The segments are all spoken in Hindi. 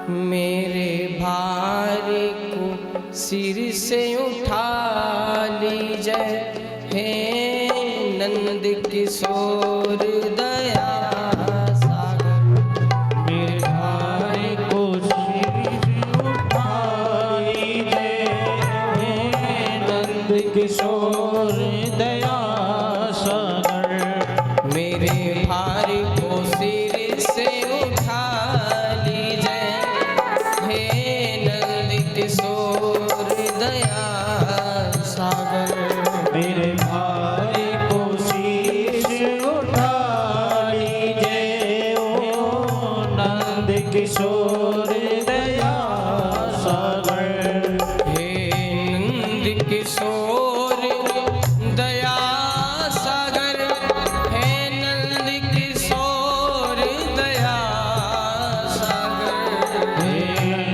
मेरे भार को सिर से उठा लीजिए, हे नंद किशोर दया सागर। मेरे भार को सिर से उठा लीजिए, हे नंद किशोर दया सागर। मेरे भार को सिर से उठा लीजिए, हे नंद किशोर दया सागर। मेरे भार को सिर से उठा लीजिए, ओ नंद किशोर दया सागर। हे नंद किशोर दया सागर, हे नंद किशोर दया सागर। हे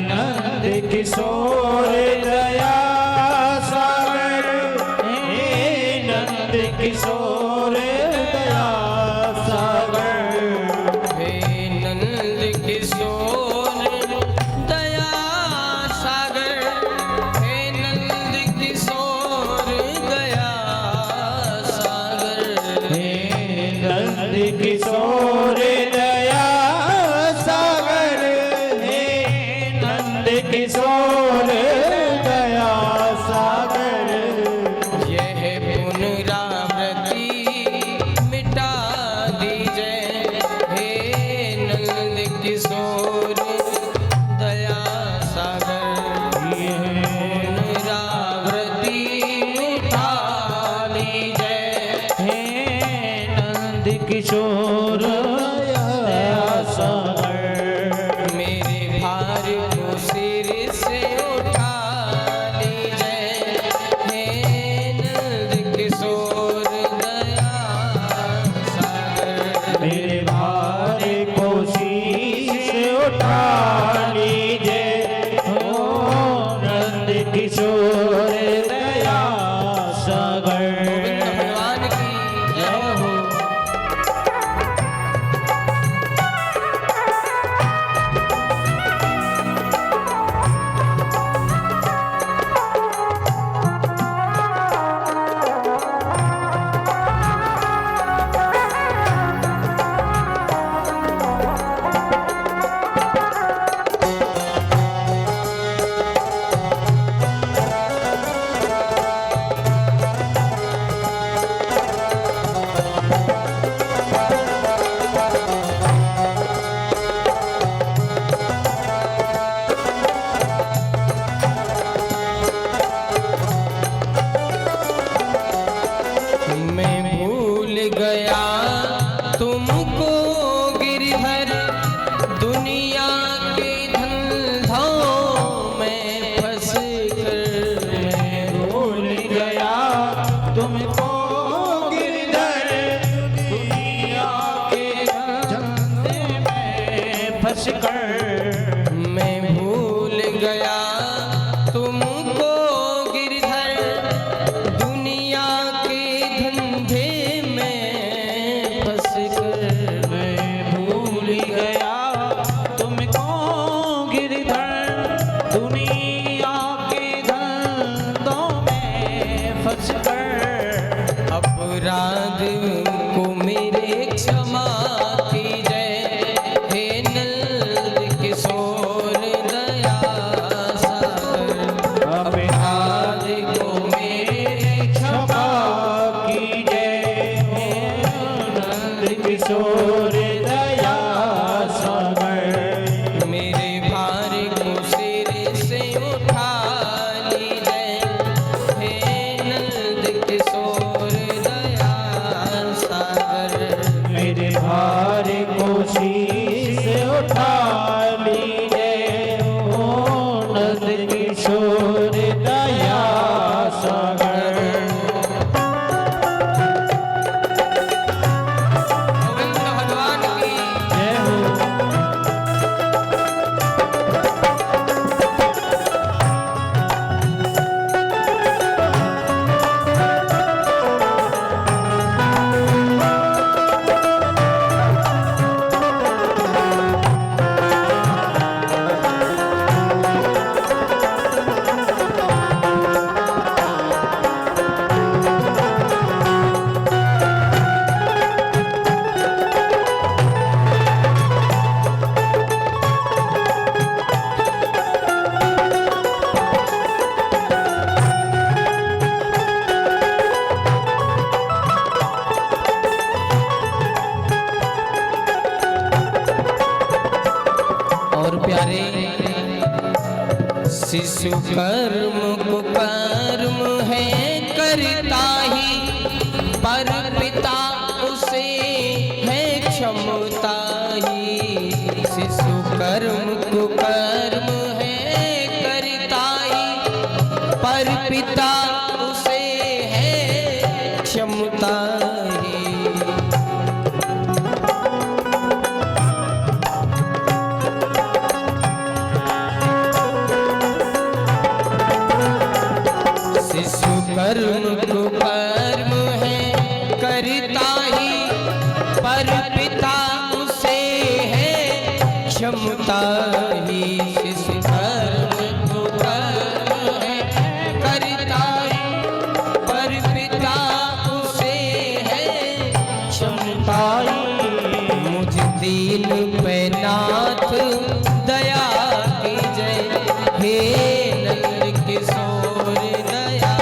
नंद किशोर दया सागर, हे नंद किशोर दया सागर। हे नंद किशोर दया सागर, हे नंद किशोर दया सागर। हे नंद किशोर दया सागर, हे नंद किशोर दया सागर। यह पुनरावृत्ति मिटा दीजिए, हे नंद किशोर दया सागर। पुनरावृत्ति मिटा लीजिए, हे नंद किशोर दया सागर। मेरे भार को सिर से उठा लीजिए, हे नंद किशोर दया सागर। मेरे भार को शीश उठा लीजिए, ओ नंद किशोर दया सागर। भगवान की जय हो। मैं भूल गया तुमको गिरधर, दुनिया के धंधों में फंस कर। मैं भूल गया तुमको गिरधर, दुनिया के धंधे में फंस कर। मैं भूल गया तुमको गिरधर, दुनिया के धंधे में फंस कर। मैं भूल गया तुमको गिरधर, दुनिया के धंधों में फंस कर। अपराध को मेरे क्षमा कीजिए, हे नंद किशोर और प्यारे शिशु कर्म कुकर्म है करता ही, पर पिता उसे है क्षमता ही। शिशु कर्म कुकर्म है करता ही, पर पिता उसे है क्षमता ही। कर्म कुकर्म है करता ही, पर पिता उसे है क्षमता ही। शिशु कर्म कुकर्म है करता ही, पर पिता उसे है क्षमता ही। मुझ दीन पे नाथ दया कीजय, हे नंद किशोर दया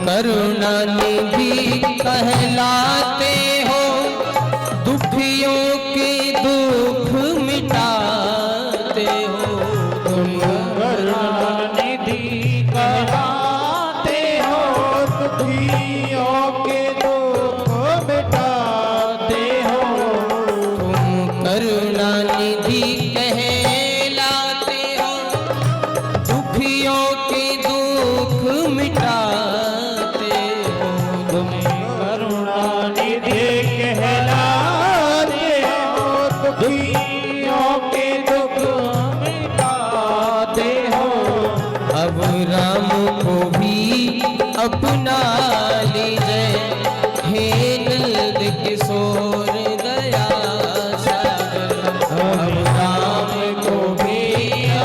करुणा निधि कहलाते हो, दुखियों के दुख मिटाते हो। तुम करुणा निधि कहलाते हो, दुखियों के दुख मिटाते हो। तुम करुणा निधि कहलाते हो, दुखियों के दुख मिटाते हो। तुम करुणा निधि कहलाते हो, दुखियों के दुख मिटाते हो। अब राम को भी अपना लीजिए, हे नंद किशोर दया सागर। अब राम को भी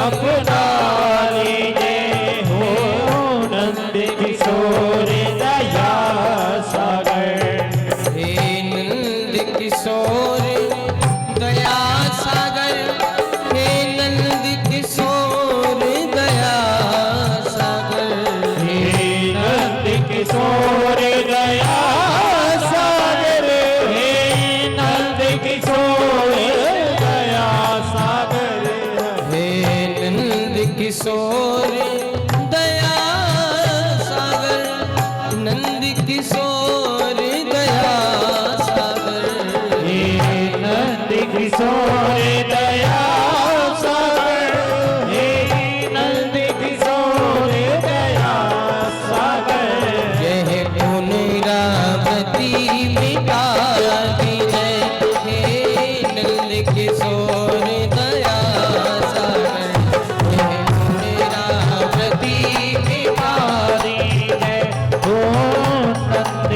अपना लीजिए, हो नंद किशोर दया सागर। हे नंद किशोर दया सागर, हे नंद किशोर दया सागर। हे नंद किशोर दया सागर, हे नंद किशोर दया सागर। हे नंद किशोर दया सागर, नंद किशोर दया सागर। हे नंद किशोर दया सागर, हे नंद किशोर दया सागर। यह पुनरावृत्ति मिटा दीजिए, हे नंद किशोर दया सागर। यह पुनरावृत्ति मिटा है हो नंद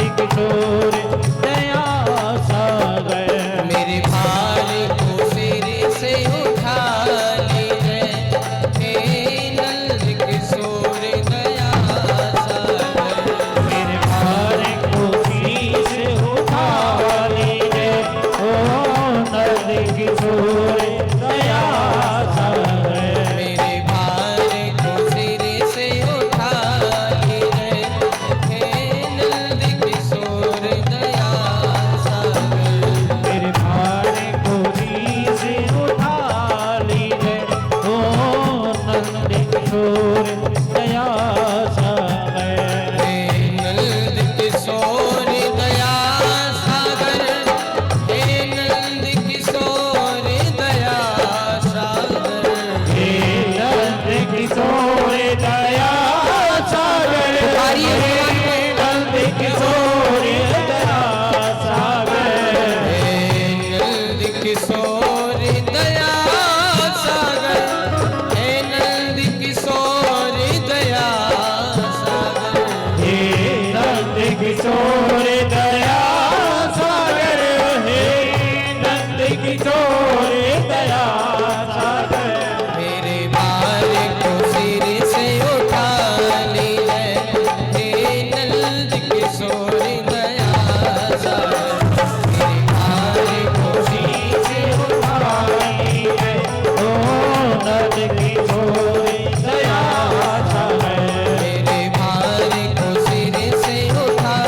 ताली है भगवान को। नंद किशोर दया सागर हे नंद किशोर दया सागर, हे नंद किशोर दया सागर, हे नंद किशोर दया सागर हे नंद किशोर दया सागर मेरे भार को सिर से उठा लीजिए, हे नंद किशोर दया सागर, मेरे भार को सिर से उठा लीजिए ओ नंद किशोर दया सागर मेरे भार को सिर से उठा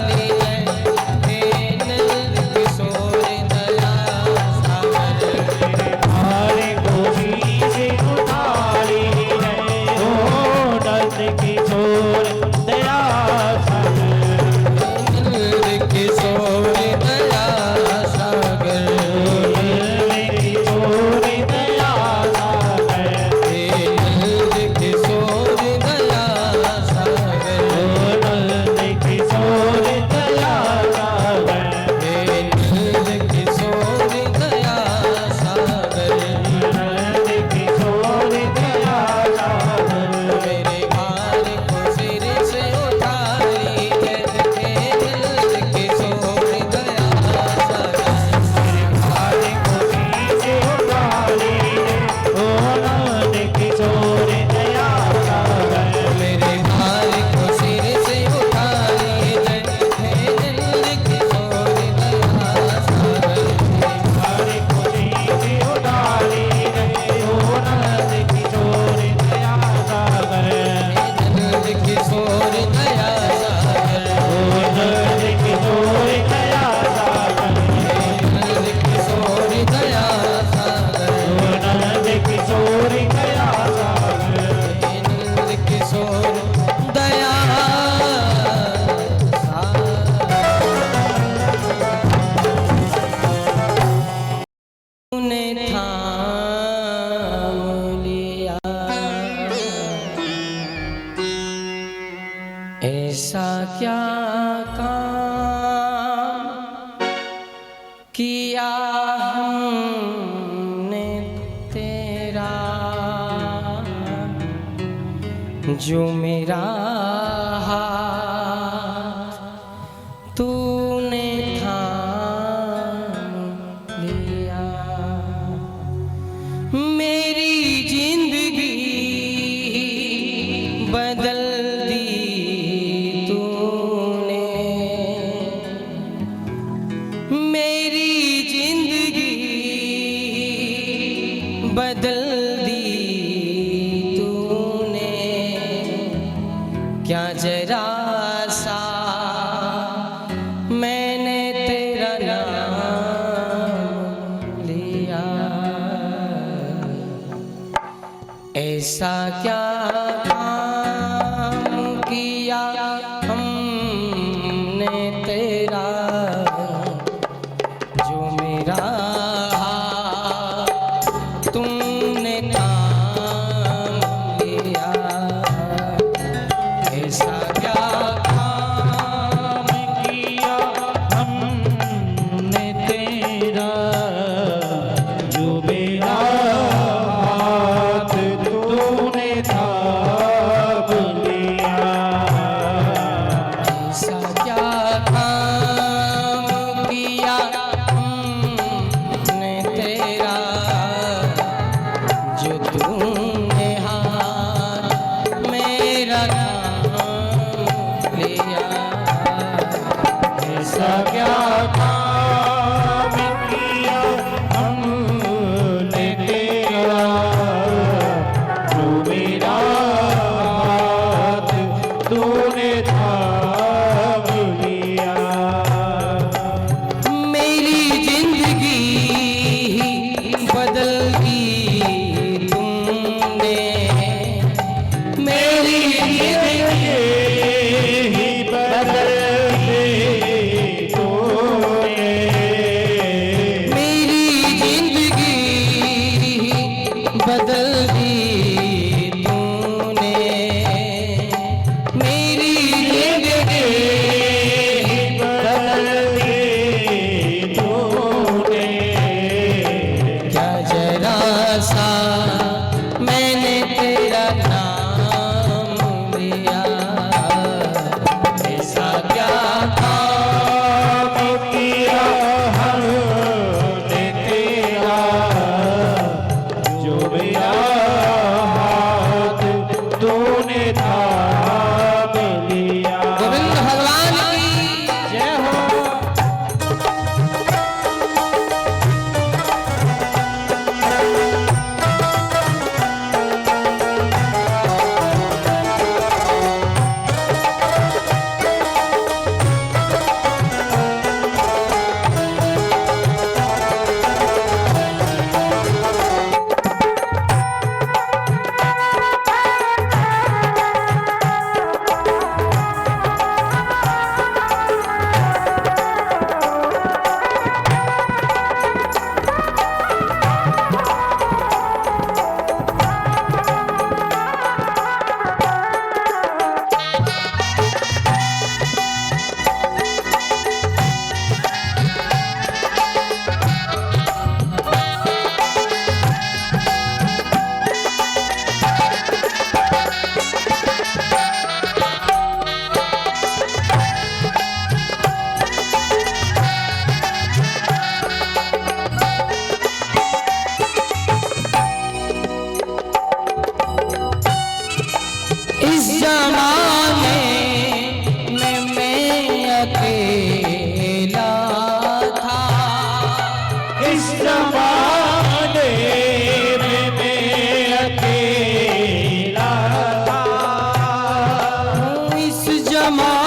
लीजिए, हे नंद किशोर दया सागर, भार को से उठा लीजिए ओ नंद किशोर दया सागर नंद किशोर दया सागर, किशोर दया सागर हे नंद किशोर दया सागर, नंद किशोर दया सागर हे नंद किशोर दया सागर, नंद किशोर दया सागर मेरे भार को सिर से उठा लीजिए, हे नंद किशोर दया सागर, भार को से उठा लीजिए ओ नंद किशोर दया सागर मेरे भार को सिर से उठा लीजिए, हे नंद किशोर दया सागर, भार को से उठा लीजिए ओ नंद किशोर दया सागर नंद किशोर दया सागर, ओ नंद किशोर दया सागर नंद किशोर दया सागर, नंद किशोर दया सागर नंद किशोर दया सागर। तूने थाम लिया ऐसा क्या काम किया हमने तेरा, जो मेरा हाथ तूने थाम लिया, मेरी जिंदगी बदल दी तूने, मेरी जिंदगी बदल दी तूने, क्या जरा सा मैंने तेरा नाम लिया, ऐसा क्या काम किया हमने तेरा, जो मेरा हाथ तुमने थाम लिया, ऐसा क्या काम किया हमने तेरा, जो मेरा हाथ तूने समाए